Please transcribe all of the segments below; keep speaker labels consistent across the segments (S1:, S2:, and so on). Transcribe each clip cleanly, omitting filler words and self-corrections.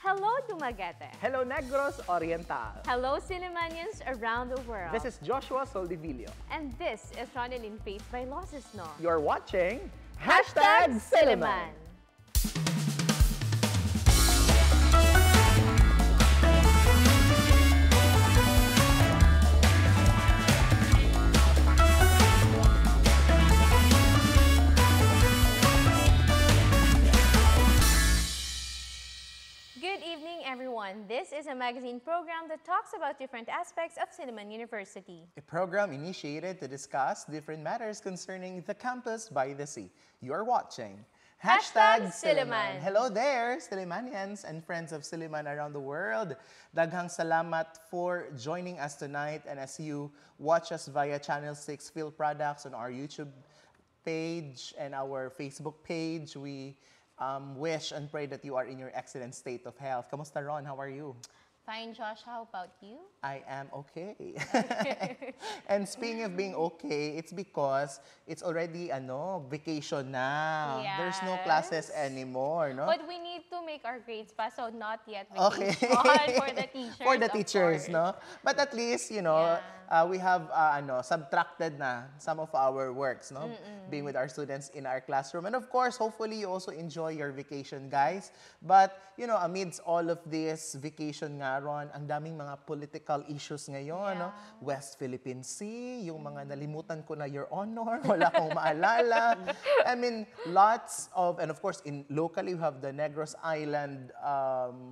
S1: Hello, Dumaguete.
S2: Hello, Negros Oriental.
S1: Hello, Cinemanians around the world.
S2: This is Joshua Soldivillo.
S1: And this is Ronaldin Faith by Losses No.
S2: You're watching
S1: #Cineman. Good evening, everyone. This is a magazine program that talks about different aspects of Cineman University.
S3: A program initiated to discuss different matters concerning the campus by the sea. You're watching
S1: #Cineman.
S3: Hello there, Cinemanians and friends of Cineman around the world. Daghang salamat for joining us tonight, and as you watch us via Channel 6 Phil Products on our YouTube page and our Facebook page, we wish and pray that you are in your excellent state of health. Kamusta, Ron? How are you?
S1: Fine, Josh. How about you?
S3: I am okay. And speaking of being okay, it's because it's already vacation now. There's no classes anymore, no?
S1: But we need to make our grades pass, so not yet
S3: Okay.
S1: vacation for the teachers.
S3: For the
S1: of
S3: teachers,
S1: course.
S3: no? But at least, we have subtracted na some of our works, no? Being with our students in our classroom. And of course, hopefully you also enjoy your vacation, guys. But, amidst all of this vacation nga ron, ang daming mga political issues ngayon, no? West Philippine Sea, yung mga nalimutan ko na, Your Honor, wala akong maalala. I mean, lots of, and of course, locally we have the Negros Island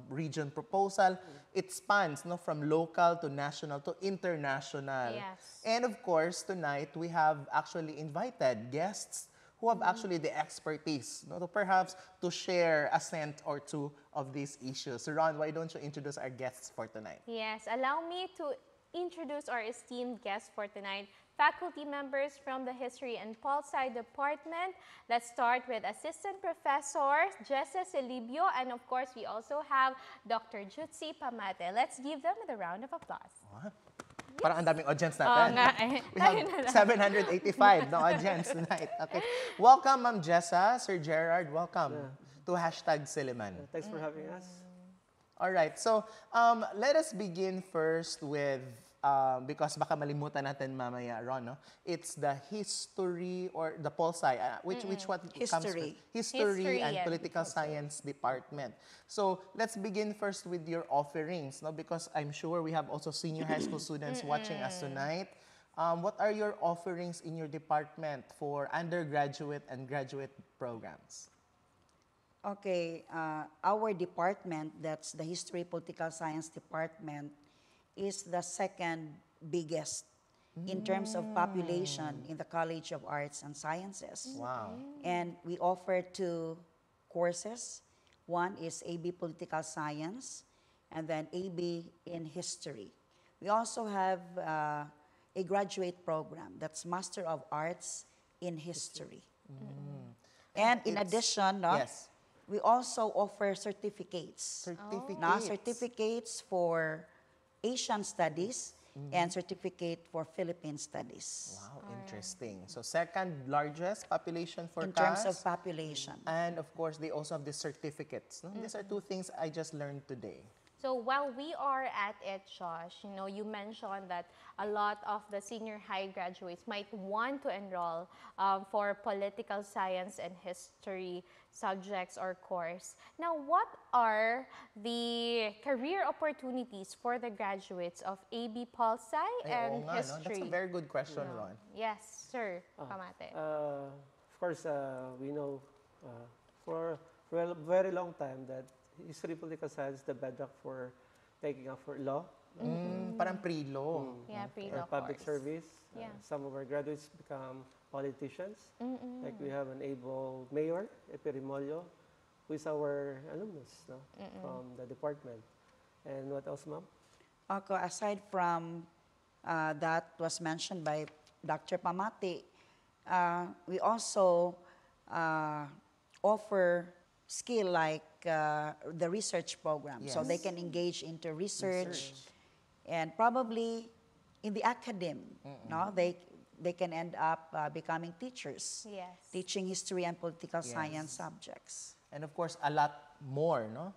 S3: region proposal. It spans, no, from local to national to international.
S1: Yes.
S3: And of course, tonight we have actually invited guests who have actually the expertise, no, to perhaps to share a cent or two of these issues. Ron, why don't you introduce our guests for tonight?
S1: Yes, allow me to introduce our esteemed guests for tonight, faculty members from the History and Pol Sci Department. Let's start with Assistant Professor Jessa Celibio, and of course, we also have Dr. Jutsi Pamate. Let's give them a round of applause.
S3: What? Parang ang daming audience natin. We have 785 no audience tonight. Okay. Welcome, Ma'am Jessa. Sir Gerard, welcome to #Cineman.
S4: Thanks for having us.
S3: All right. So, let us begin first with, because baka malimutan natin mamaya, Ron, no? It's the history or the Pol Sci, which what comes
S5: History.
S3: with history and
S1: and
S3: political science department. So, let's begin first with your offerings, no? Because I'm sure we have also senior high school students watching us tonight. What are your offerings in your department for undergraduate and graduate programs?
S5: Okay, our department, that's the History Political Science Department, is the second biggest in terms of population in the College of Arts and Sciences.
S3: Wow.
S5: And we offer two courses. One is AB Political Science, and then AB in History. We also have a graduate program, that's Master of Arts in History. And in addition,
S3: Yes.
S5: we also offer certificates. Certificates for Asian Studies and certificate for Philippine Studies.
S3: Wow, interesting. So second largest population for
S5: In terms
S3: CAS.
S5: of population.
S3: And of course, they also have the certificates. No? These are two things I just learned today.
S1: So while we are at it, Josh, you mentioned that a lot of the senior high graduates might want to enroll for political science and history subjects or course. Now, what are the career opportunities for the graduates of AB Pol Sci and
S3: Oo nga, no?
S1: history?
S3: That's a very good question, Ron.
S1: Yes, sir. Pamate.
S4: Of course, we know for a very long time that history political science is the bedrock for taking up for law.
S3: Parang pre-law.
S1: Yeah,
S4: or
S1: pre-law
S4: public
S1: course.
S4: service.
S1: Yeah.
S4: Some of our graduates become politicians. Like we have an able mayor, Epirimolyo, who is our alumnus from the department. And what else, ma'am?
S5: Okay, aside from that was mentioned by Dr. Pamati, we also offer skill like the research program. So they can engage into research. And probably in the academe, no, they can end up becoming teachers,
S1: Yes.
S5: teaching history and political science subjects.
S3: And of course, a lot more, no?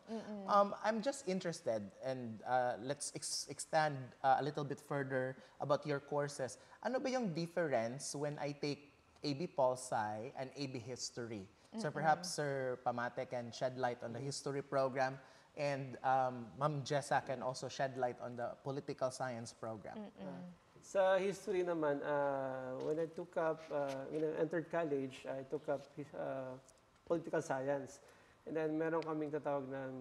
S3: I'm just interested, and let's extend a little bit further about your courses. Ano ba yung difference when I take AB Pol Sci and AB History? So perhaps Sir Pamate can shed light on the history program, and Ma'am Jessa can also shed light on the political science program.
S4: Sa history naman, when I took up, when I entered college, I took up political science. And then meron kaming tatawag ng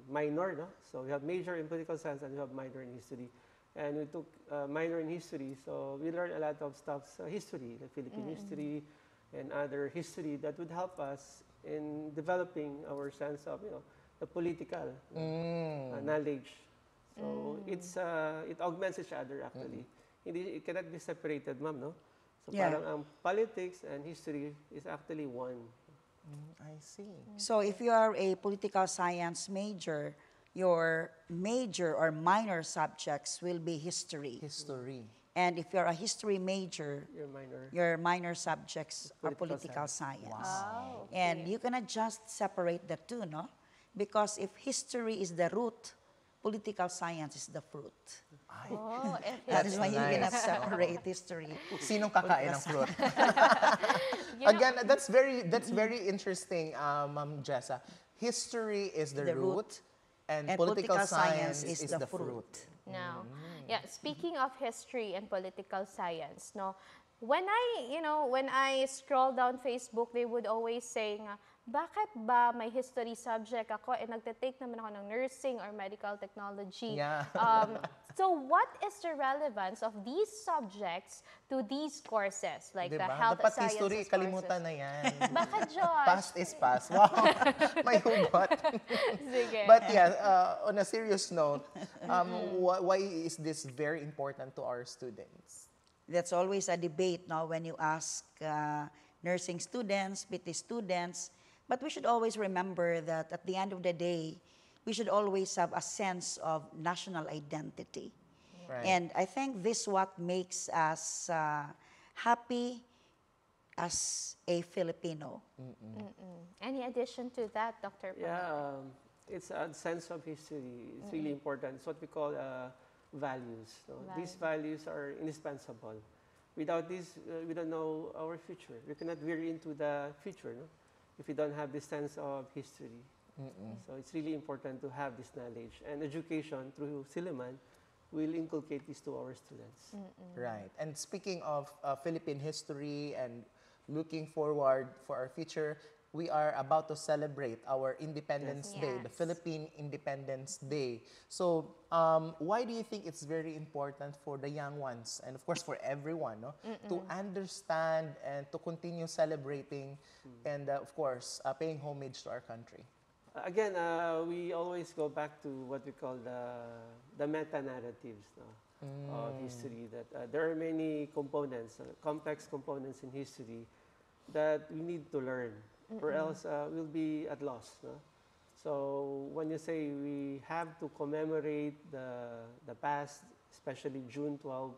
S4: minor, no? So we have major in political science and we have minor in history. And we took minor in history, so we learned a lot of stuff sa history, the Philippine history and other history that would help us in developing our sense of, the political knowledge. So it augments each other actually. It cannot be separated, ma'am, no? So
S5: Yeah.
S4: parang ang politics and history is actually one.
S3: I see.
S5: So if you are a political science major, your major or minor subjects will be history.
S3: History.
S5: And if you're a history major,
S4: Your minor.
S5: your minor subjects are
S4: Political
S5: political science.
S1: Wow.
S5: And you cannot just separate the two, no? Because if history is the root, political science is the fruit.
S1: Oh,
S5: That is why you
S3: nice.
S5: cannot separate history.
S3: Sinong kakain ng fruit?
S1: Yeah.
S3: Again, that's very interesting, Ma'am Jessa. History is the
S5: The root,
S3: root, and
S5: and
S3: political
S5: political
S3: science
S5: science
S3: is
S5: is
S3: the
S5: the
S3: fruit.
S1: Now, yeah, speaking of history and political science, no, when I scroll down Facebook, they would always say nga, bakit ba may history subject ako nagte-take naman ako ng nursing or medical technology?
S3: Yeah.
S1: So what is the relevance of these subjects to these courses, like the
S3: Diba?
S1: health
S3: Dapat
S1: sciences
S3: history,
S1: courses?
S3: kalimutan na yan.
S1: Bakit, Josh?
S3: Past is past. Wow, may hugot.
S1: Sige.
S3: But yeah, on a serious note, why is this very important to our students?
S5: That's always a debate, no, when you ask nursing students, PT students. But we should always remember that at the end of the day, we should always have a sense of national identity.
S3: Right.
S5: And I think this what makes us happy as a Filipino.
S1: Any addition to that, Dr. Pang?
S4: Yeah, it's a sense of history. It's really important. It's what we call values. No? These values are indispensable. Without this, we don't know our future. We cannot veer into the future, no? If we don't have this sense of history. So it's really important to have this knowledge. And education through Silliman will inculcate this to our students.
S3: Right. And speaking of Philippine history and looking forward for our future, we are about to celebrate our Independence Day, the
S1: Yes.
S3: Philippine Independence Day. So, why do you think it's very important for the young ones, and of course for everyone, no, to understand and to continue celebrating and, of course, paying homage to our country?
S4: Again, we always go back to what we call the meta-narratives, no, of history. That there are many components, complex components in history that we need to learn, or else we'll be at loss. No? So when you say we have to commemorate the past, especially June 12,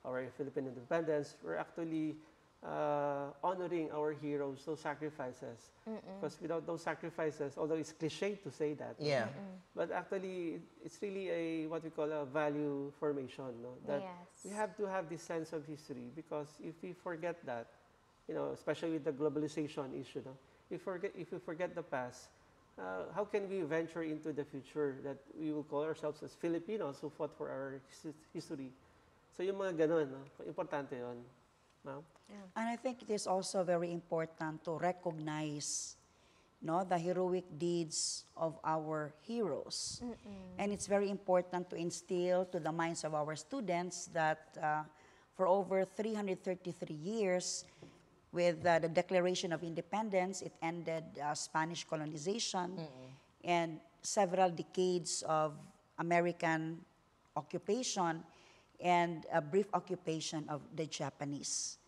S4: our Philippine independence, we're actually honoring our heroes, those sacrifices. Because without those sacrifices, although it's cliche to say that,
S3: Yeah.
S4: but actually it's really what we call a value formation. No? That
S1: Yes.
S4: we have to have this sense of history, because if we forget that, especially with the globalization issue, no? If we forget the past, how can we venture into the future that we will call ourselves as Filipinos who fought for our history? So yung mga ganun, no? Importante yun. Ma'am?
S5: And I think it is also very important to recognize the heroic deeds of our heroes. And it's very important to instill to the minds of our students that for over 333 years, with the Declaration of Independence, it ended Spanish colonization and several decades of American occupation and a brief occupation of the Japanese.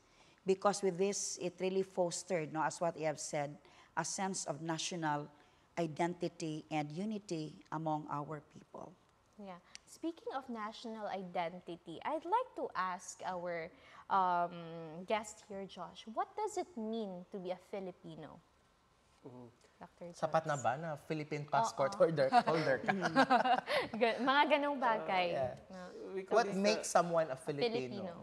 S5: Because with this, it really fostered, as what you have said, a sense of national identity and unity among our people.
S1: Yeah. Speaking of national identity, I'd like to ask our guest here, Josh, what does it mean to be a Filipino? Dr.
S3: Sapat na
S1: Jones?
S3: ba na Philippine passport holder ka?
S1: Mga ganong bagay.
S3: Yeah.
S1: No?
S4: We call
S3: What
S4: this,
S3: makes someone a Filipino?
S1: Filipino.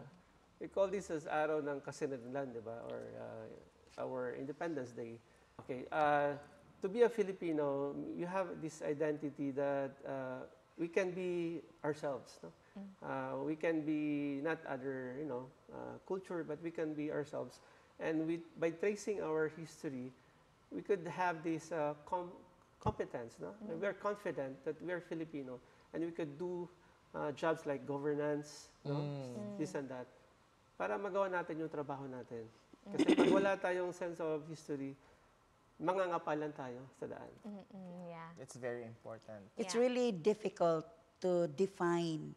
S4: we call this as Araw ng Kasinadlan, di ba? Or our Independence Day. Okay. To be a Filipino, you have this identity that we can be ourselves. No? We can be not other, culture, but we can be ourselves. And by tracing our history, we could have this competence. No? We are confident that we are Filipino, and we could do jobs like governance, no? This and that, para magawa natin yung trabaho natin. Kasi pag wala tayong sense of history, mangangapalan tayo sa daan.
S1: Yeah.
S3: It's very important.
S5: It's
S1: Yeah.
S5: really difficult to define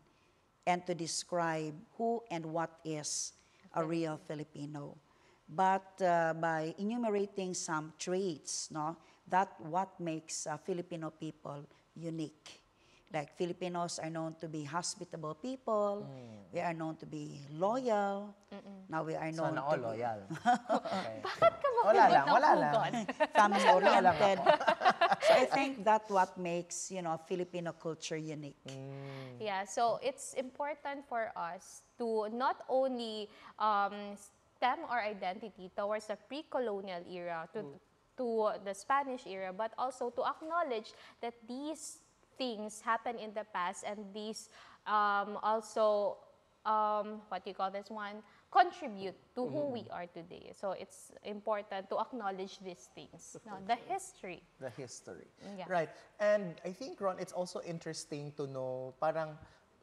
S5: and to describe who and what is a real Filipino. But by enumerating some traits, no, that what makes Filipino people unique. Like Filipinos are known to be hospitable people. We are known to be loyal. Now we are known
S3: Sana
S5: to
S3: all
S5: be
S3: loyal. Okay.
S1: Bakit ka ba
S3: Wala lang,
S1: hugot ng
S3: wala lang.
S1: hugot?
S5: family-oriented. So I think that what makes, Filipino culture unique.
S1: Yeah, so it's important for us to not only stem our identity towards the pre-colonial era, to the Spanish era, but also to acknowledge that these things happen in the past, and these also, what do you call this one, contribute to who we are today. So it's important to acknowledge these things, no? The history.
S3: The history.
S1: Yeah.
S3: Right. And I think, Ron, it's also interesting to know parang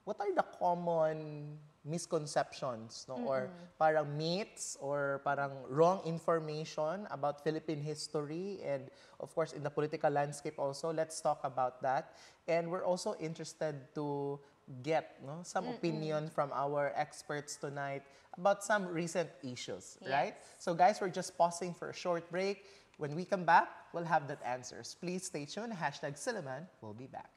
S3: what are the common misconceptions, no? Or parang myths or parang wrong information about Philippine history, and of course in the political landscape also. Let's talk about that. And we're also interested to get some opinion from our experts tonight about some recent issues, right? So guys, we're just pausing for a short break. When we come back, we'll have that answers. Please stay tuned. #Silliman. We'll be back.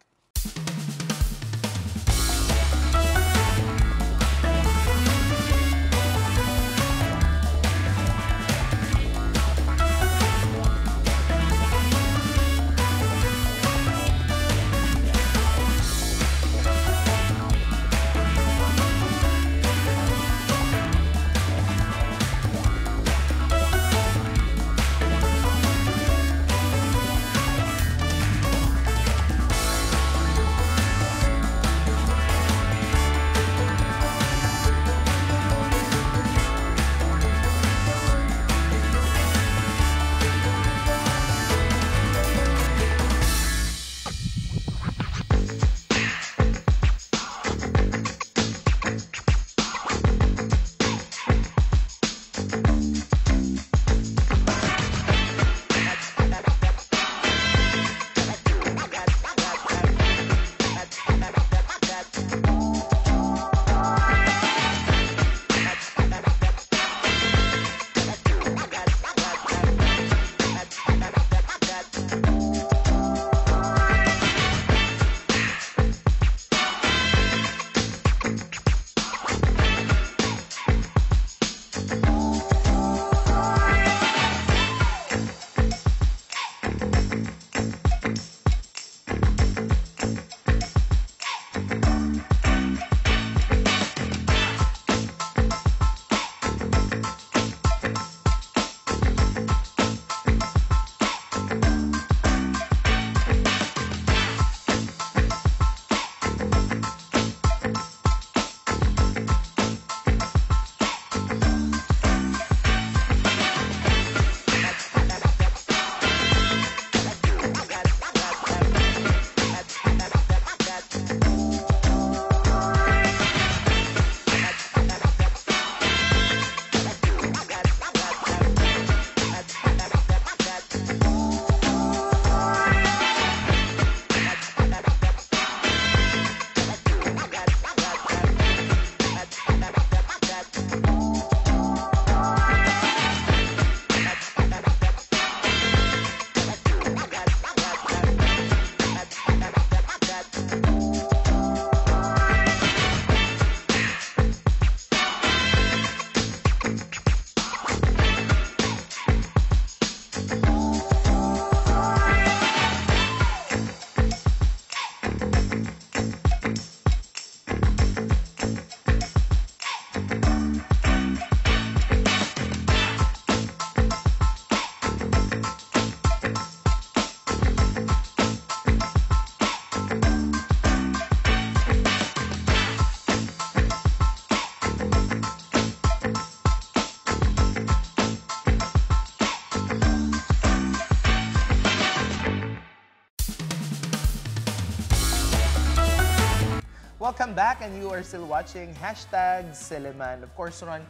S3: Welcome back, and you are still watching Hashtag Siliman. Of course, Ron,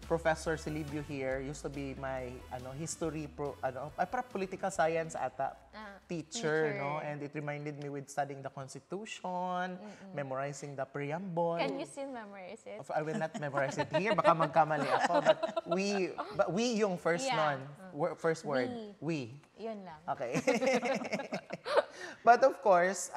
S3: Professor Silibio here used to be my history political science ata teacher, no, and it reminded me with studying the Constitution, memorizing the preamble.
S1: Can you still memorize it?
S3: I will not memorize it here, baka magkamali ako, but we yung first
S1: Yeah.
S3: first word, we.
S1: Yun lang.
S3: Okay. But of course,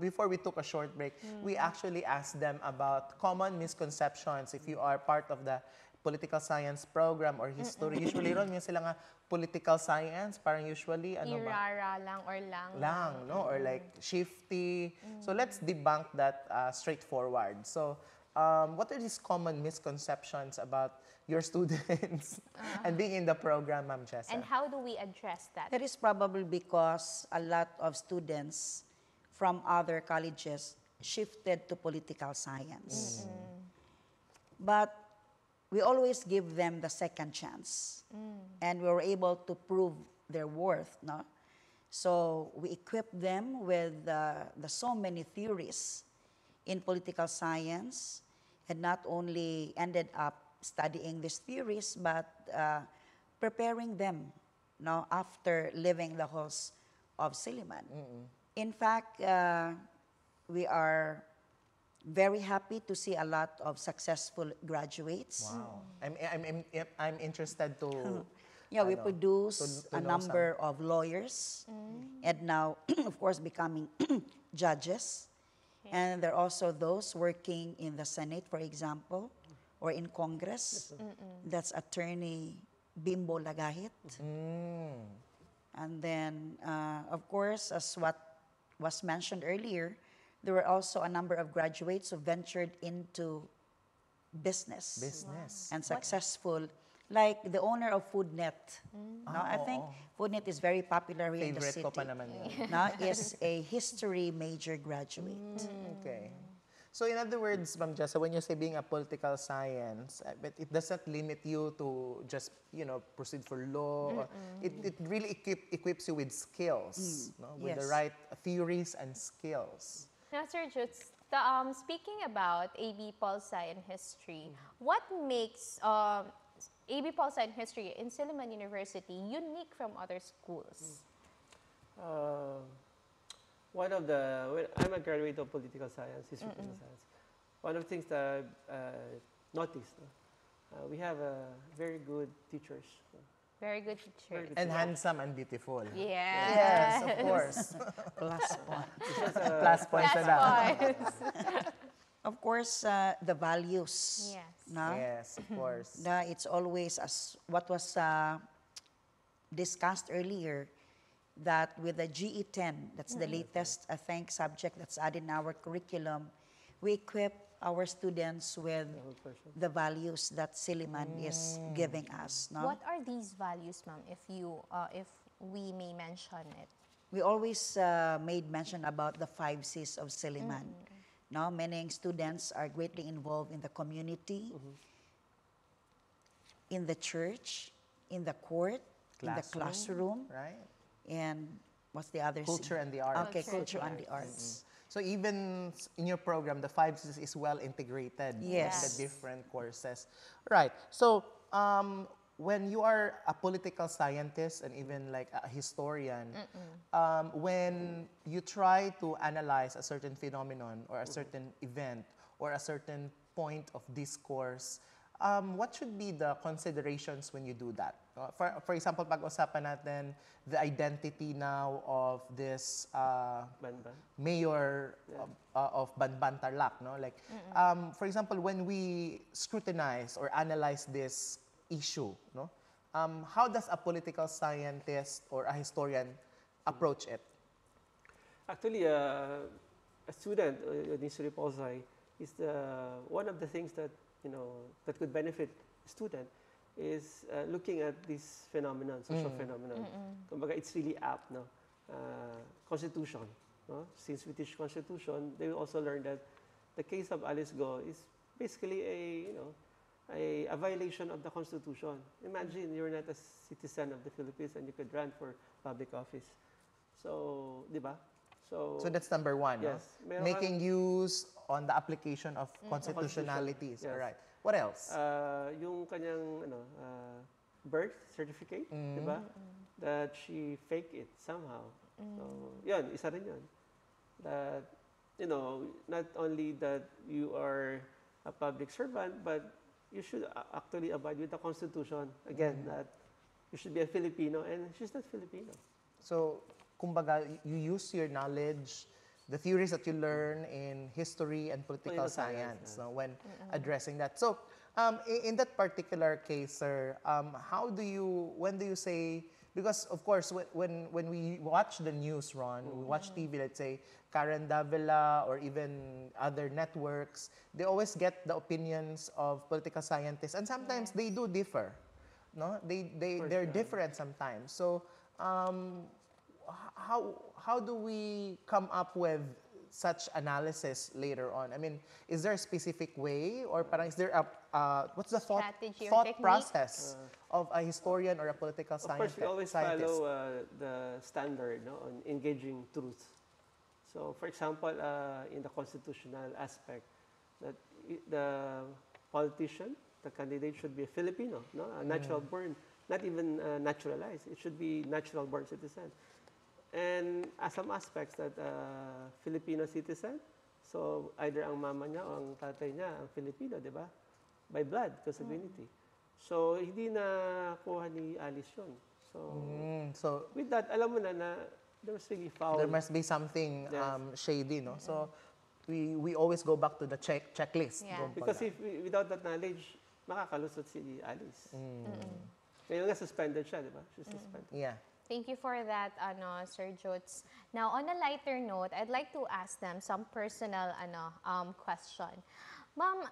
S3: before we took a short break, we actually asked them about common misconceptions. If you are part of the political science program or history, usually ron, yung sila nga political science, parang usually,
S1: Irara lang or lang.
S3: lang, no? Or like shifty. So let's debunk that straightforward. So what are these common misconceptions about your students and being in the program, Ma'am Jessa?
S1: And how do we address that?
S5: That is probably because a lot of students from other colleges shifted to political science. But we always give them the second chance. And we were able to prove their worth, no? So we equip them with the so many theories in political science, and not only ended up studying these theories, but preparing them, no, after leaving the halls of Silliman. In fact, we are very happy to see a lot of successful graduates.
S3: Wow. I'm interested to
S5: Yeah, we
S3: ano,
S5: produce
S3: to
S5: a
S3: know
S5: number of lawyers, and now, of course, becoming judges. And there are also those working in the Senate, for example, or in Congress. That's Attorney Bimbo Lagahit. And then, of course, as what was mentioned earlier, there were also a number of graduates who ventured into business. And successful, like the owner of Foodnet. No, I think Foodnet is very popular here in the
S3: favorite
S5: city.
S3: ko pa naman yun.
S5: Now is a history major graduate.
S3: Okay. So in other words, Ma'am Jessa, when you say being a political science, but it doesn't limit you to just, proceed for law. It really equips you with skills, no? With the
S5: Yes.
S3: right theories and skills.
S1: Now, Sir Jutz, speaking about AB Pol Sci and History, what makes AB Pol Sci and History in Silliman University unique from other schools?
S4: I'm a graduate of political science, history of political science. One of the things that I've noticed, we have very good teachers.
S1: Very good teacher.
S4: Very good
S3: And
S4: teachers.
S3: handsome and beautiful.
S1: Yes.
S3: Yes, of course.
S5: Plus point.
S4: It's just,
S3: Plus points na lang.
S1: Points.
S5: Of course, the values.
S1: Yes.
S5: No?
S3: Yes, of course.
S5: It's always as what was discussed earlier, that with the GE10, that's the latest, I think, subject that's added in our curriculum, we equip our students with the values that Silliman is giving us. No?
S1: What are these values, ma'am, if we may mention it?
S5: We always made mention about the 5 C's of Silliman. No, many students are greatly involved in the community, in the church, in the court, in the classroom,
S3: Right?
S5: and what's the other C?
S3: Culture and the arts.
S5: Okay,
S1: Culture
S5: culture and the arts.
S3: So even in your program, the 5 C's is well integrated
S5: Yes.
S3: in the different courses. Right. So when you are a political scientist and even like a historian, when you try to analyze a certain phenomenon or a certain event or a certain point of discourse, what should be the considerations when you do that? For example, pag-usapan natin the identity now of this
S4: Banban.
S3: mayor of Banban Tarlac, no? Like, for example, when we scrutinize or analyze this issue, no? How does a political scientist or a historian approach it?
S4: Actually, a student in history Pol Sci is one of the things that that could benefit the student is looking at this phenomenon, social phenomenon. Kumbaga, it's really apt, no? Constitution, no? Since we teach Constitution, they will also learn that the case of Alice Go is basically a violation of the Constitution. Imagine you're not a citizen of the Philippines and you could run for public office. So, di ba?
S3: So that's number one, no?
S4: Yes. Meron
S3: Making use on the application of constitutionalities.
S4: Yes.
S3: All right. What else?
S4: Yung kanyang birth certificate, di ba? That she fake it somehow. So, yun, isa rin yun. That, not only that you are a public servant, but you should actually abide with the Constitution. Again, that you should be a Filipino, and she's not Filipino.
S3: So, kumbaga, you use your knowledge, the theories that you learn in history and political
S4: Political science,
S3: science, no, when addressing that. So, in that particular case, sir, when do you say, because of course, when we watch the news, Ron, we watch TV, let's say, Karen Davila or even other networks, they always get the opinions of political scientists, and sometimes they do differ, no? They're different sometimes. So, how do we come up with such analysis later on? I mean, is there a specific way, or parang is there a what's the
S1: Strategy or
S3: thought
S1: technique?
S3: process of a historian or a political
S4: Of course,
S3: scientist?
S4: we always follow the standard on engaging truth. So, for example, in the constitutional aspect, that the politician, the candidate should be a Filipino, no? A natural born, not even naturalized. It should be natural born citizen. And some aspects that Filipino citizen, so either ang mama niya o ang tatay niya ang Filipino, di ba? By blood, consanguinity. So, hindi na kuha ni Alice yun.
S3: So
S4: With that, alam mo na there must be foul.
S3: there must be something
S4: Yes.
S3: shady, no? So we always go back to the checklist.
S1: Yeah.
S3: kumbaga.
S4: Because without that knowledge, makakalusot si Alice. Kaya nga suspended siya, di ba? She's suspended.
S3: Yeah.
S1: Thank you for that, Sir Jots. Now, on a lighter note, I'd like to ask them some personal question. Ma'am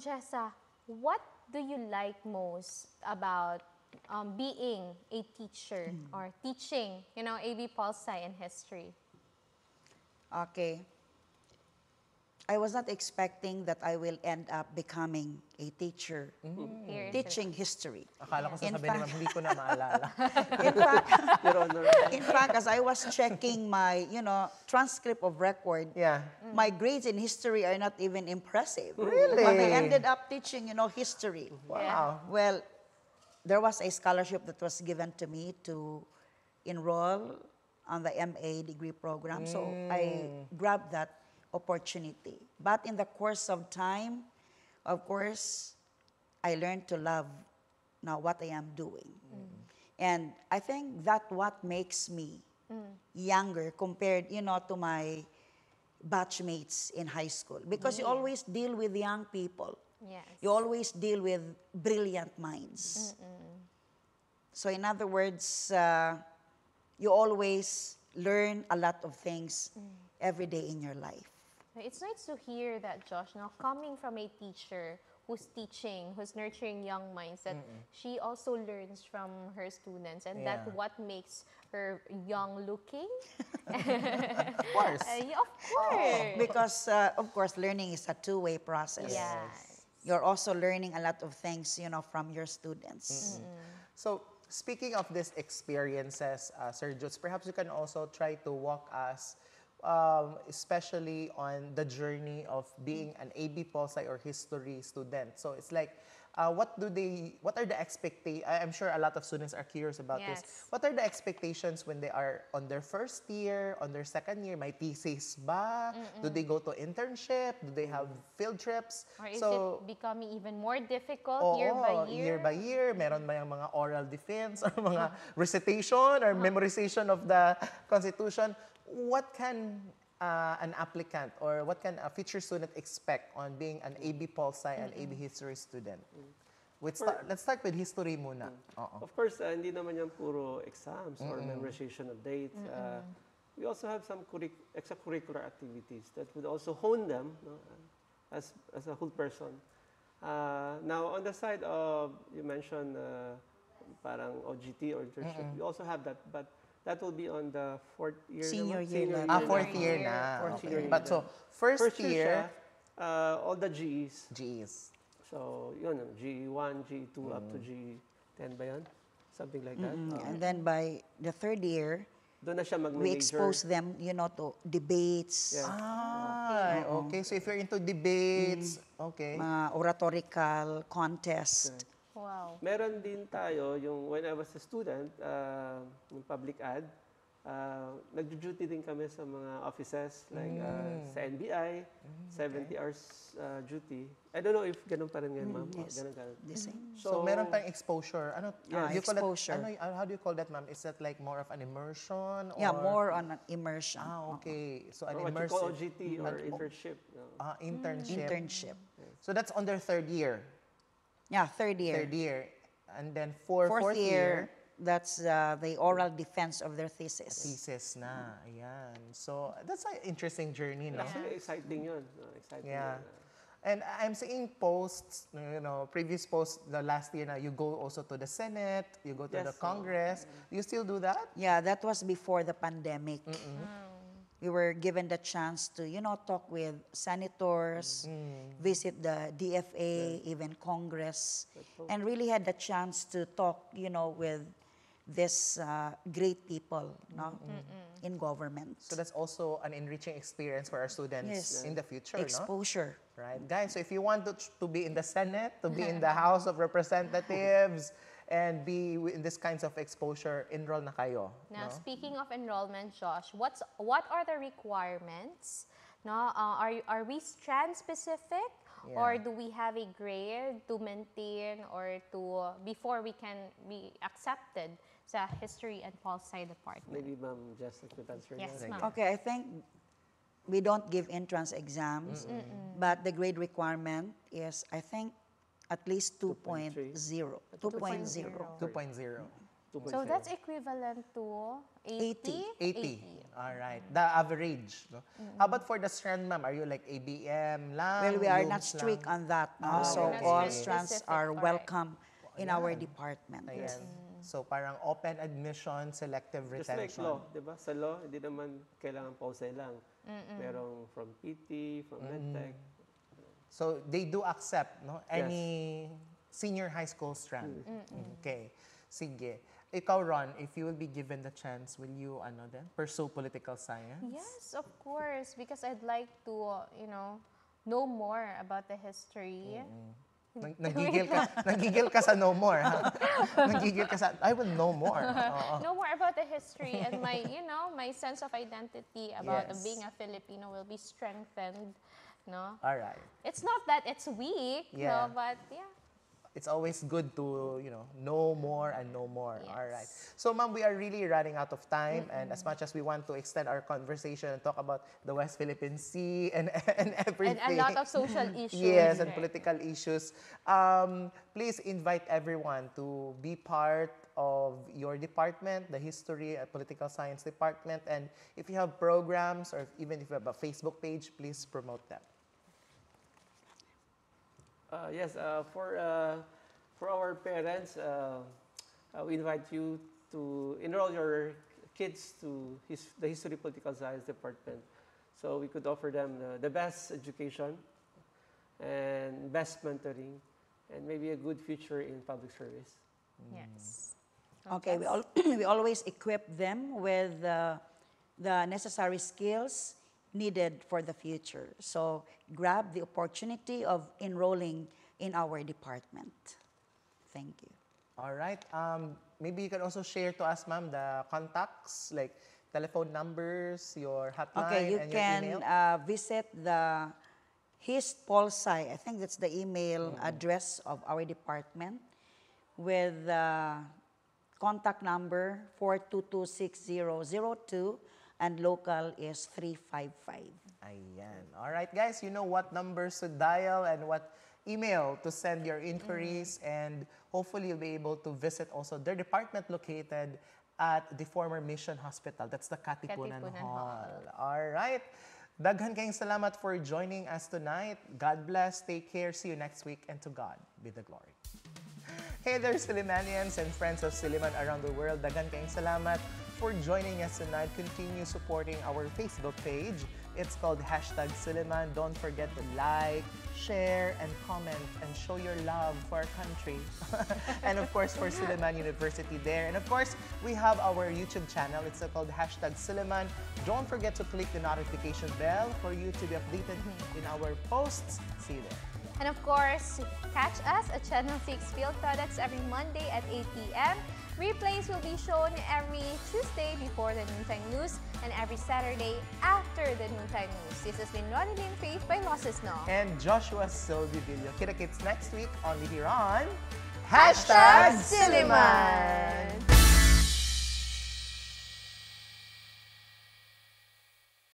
S1: Jessa, what do you like most about being a teacher or teaching, A.B. Pol Sci and history?
S5: Okay. I was not expecting that I will end up becoming a teacher,
S1: Here,
S5: teaching history.
S3: Akala ko
S5: In
S3: sasabihin
S5: fact-
S3: naman, hindi ko na maalala.
S5: In fact,
S4: Your Honor.
S5: in fact, as I was checking my, transcript of record,
S3: Yeah.
S5: my grades in history are not even impressive.
S3: Really?
S5: But I ended up teaching, history.
S3: Wow.
S5: Well, there was a scholarship that was given to me to enroll on the MA degree program. So I grabbed that opportunity. But in the course of time, of course, I learned to love now what I am doing. And I think that what makes me younger compared, to my batchmates in high school. Because you always deal with young people.
S1: Yes.
S5: You always deal with brilliant minds. So in other words, you always learn a lot of things every day in your life.
S1: It's nice to hear that, Josh, now coming from a teacher who's teaching, who's nurturing young minds, that she also learns from her students, and
S3: Yeah.
S1: that what makes her young looking.
S3: Of course.
S1: Yeah, of course.
S5: Because, of course, learning is a two-way process.
S1: Yes.
S5: You're also learning a lot of things, from your students.
S3: So, speaking of these experiences, Sir Jots, perhaps you can also try to walk us, especially on the journey of being an A.B. Pol Sci or history student. So, it's like, what are the expectations? I'm sure a lot of students are curious about this.
S1: Yes.
S3: What are the expectations when they are on their first year, on their second year? May thesis ba? Do they go to internship? Do they have field trips?
S1: Or is it becoming even more difficult year
S3: Oo,
S1: by year?
S3: year by year. Meron ba yung mga oral defense or mga recitation or memorization of the Constitution? What can an applicant or what can a future student expect on being an A.B. Pol Sci and A.B. History student? Let's start with history muna. Oo.
S4: Of course, hindi naman yan puro exams or memorization of dates. We also have some extracurricular activities that would also hone them, as a whole person. Now, on the side of, you mentioned parang OGT or internship, we also have that, but that will be on the fourth year.
S5: Senior
S4: naman.
S5: year level.
S3: Fourth year
S1: year.
S3: na.
S4: Fourth
S3: Okay.
S4: year
S3: But
S4: na.
S3: so, first
S4: year
S3: year,
S4: siya, all the Gs.
S3: geez.
S4: So, yun, G1, G2, up to G10 ba yan? Something like that.
S5: And then by the third year,
S4: doon na siya
S5: We
S4: mag-major.
S5: expose them, to debates,
S4: Yeah.
S3: Ah, okay. So if you're into debates, okay.
S5: mga oratorical contest.
S1: Wow.
S4: Meron din tayo yung when I was a student, yung public ad, nag-duty din kami sa mga offices like sa NBI, 70 hours duty. I don't know if ganun pa rin ngayon, ma'am.
S5: Yes.
S4: Ganun.
S5: The same.
S3: So, meron pang exposure. Ano,
S5: Yeah,
S3: you call that-
S5: exposure.
S3: how do you call that, ma'am? Is that like more of an immersion?
S5: Yeah,
S3: or-
S5: more on an immersion.
S3: Ah, okay. So, an
S4: What you call
S3: immersive
S4: OGT or internship. No?
S3: internship.
S5: Internship.
S3: So, that's on their third year.
S5: Yeah, third year.
S3: Third year. And then for
S5: Fourth
S3: fourth year,
S5: that's the oral defense of their thesis.
S3: thesis na. Ayan. So, that's an interesting journey, no?
S4: Actually, exciting yun. No? Exciting
S3: Yeah.
S4: yun.
S3: And I'm seeing posts, previous posts the last year na you go also to the Senate, you go to
S4: Yes,
S3: the Congress. You still do that?
S5: Yeah, that was before the pandemic. We were given the chance to, talk with senators, visit the DFA, even Congress, and really had the chance to talk, with these great people, in government.
S3: So that's also an enriching experience for our students
S5: Yes.
S3: in the future, no?
S5: Exposure.
S3: Right, guys. So if you want to be in the Senate, to be in the House of Representatives, and be in this kinds of exposure, enroll na kayo.
S1: Now,
S3: no?
S1: speaking of enrollment, Josh, what are the requirements? No, are we strand specific, or
S3: Yeah.
S1: do we have a grade to maintain or to before we can be accepted sa History and Pol Sci department?
S4: Maybe Ma'am Jessica could answer
S1: Yes,
S4: that.
S1: ma'am.
S5: Okay, I think we don't give entrance exams, but the grade requirement is, I think, at least 2.0. 2.0.
S3: 2.0.
S1: So that's equivalent to 80?
S3: 80. All right. The average. No? How about for the strand, ma'am? Are you like ABM lang?
S5: Well, we are
S3: Looms
S5: not strict
S3: lang?
S5: on that. No? So
S1: you're not
S5: all
S1: strict.
S5: strands
S1: Specific,
S5: are
S1: alright.
S5: welcome in our department.
S3: Ayan. So parang open admission, selective
S4: Just like
S3: retention.
S4: law, di ba? Sa law, hindi naman kailangan pause lang. Merong from PT, from MedTech.
S3: So they do accept any senior high school strand. Okay. Sige. Ikaw, Ron, if you will be given the chance, will you pursue political science?
S1: Yes, of course, because I'd like to, know more about the history.
S3: Nagigil ka sa no more, ha? Nagigil ka sa, I will know more. Oo.
S1: Know more about the history and my, my sense of identity about
S3: Yes.
S1: being a Filipino will be strengthened, no?
S3: All right.
S1: It's not that it's weak,
S3: Yeah.
S1: no, but yeah.
S3: It's always good to, know more and know more.
S1: Yes.
S3: All right. So, ma'am, we are really running out of time. And as much as we want to extend our conversation and talk about the West Philippine Sea and everything.
S1: And a lot of social issues.
S3: Yes, and
S1: right?
S3: political issues. Please invite everyone to be part of your department, the History and Political Science Department. And if you have programs or even if you have a Facebook page, please promote them.
S4: Yes, for our parents, we invite you to enroll your kids to the History Political Science Department. So we could offer them the best education and best mentoring and maybe a good future in public service.
S1: Yes.
S5: Okay, we always equip them with the necessary skills needed for the future. So grab the opportunity of enrolling in our department. Thank you.
S3: All right. Maybe you can also share to us, ma'am, the contacts, like telephone numbers, your hotline,
S5: Okay, you
S3: and your
S5: can
S3: email.
S5: visit the HistPolSci. I think that's the email address of our department with contact number 4226002 and local is 355.
S3: Ayan. All right, guys, you know what numbers to dial and what email to send your inquiries, and hopefully you'll be able to visit also their department located at the former Mission Hospital. That's the Katipunan
S1: Katipunan
S3: Hall. All right. Daghan kayong salamat for joining us tonight. God bless, take care, see you next week, and to God be the glory. Hey there, Silimanians and friends of Siliman around the world. Daghan kayong salamat for joining us tonight. Continue supporting our Facebook page. It's called #Suliman. Don't forget to like, share, and comment, and show your love for our country. And of course, for Suliman University there. And of course, we have our YouTube channel. It's called #Suliman. Don't forget to click the notification bell for you to be updated in our posts. See you there.
S1: And of course, catch us at Channel 6 Field Products every Monday at 8 p.m. Replays will be shown every Tuesday before the noontime news and every Saturday after the noontime news. This has been Ronaldin Faith by Losses No.
S3: And Joshua Silvivillo. Kita-kits next week only here on
S1: #Suliman.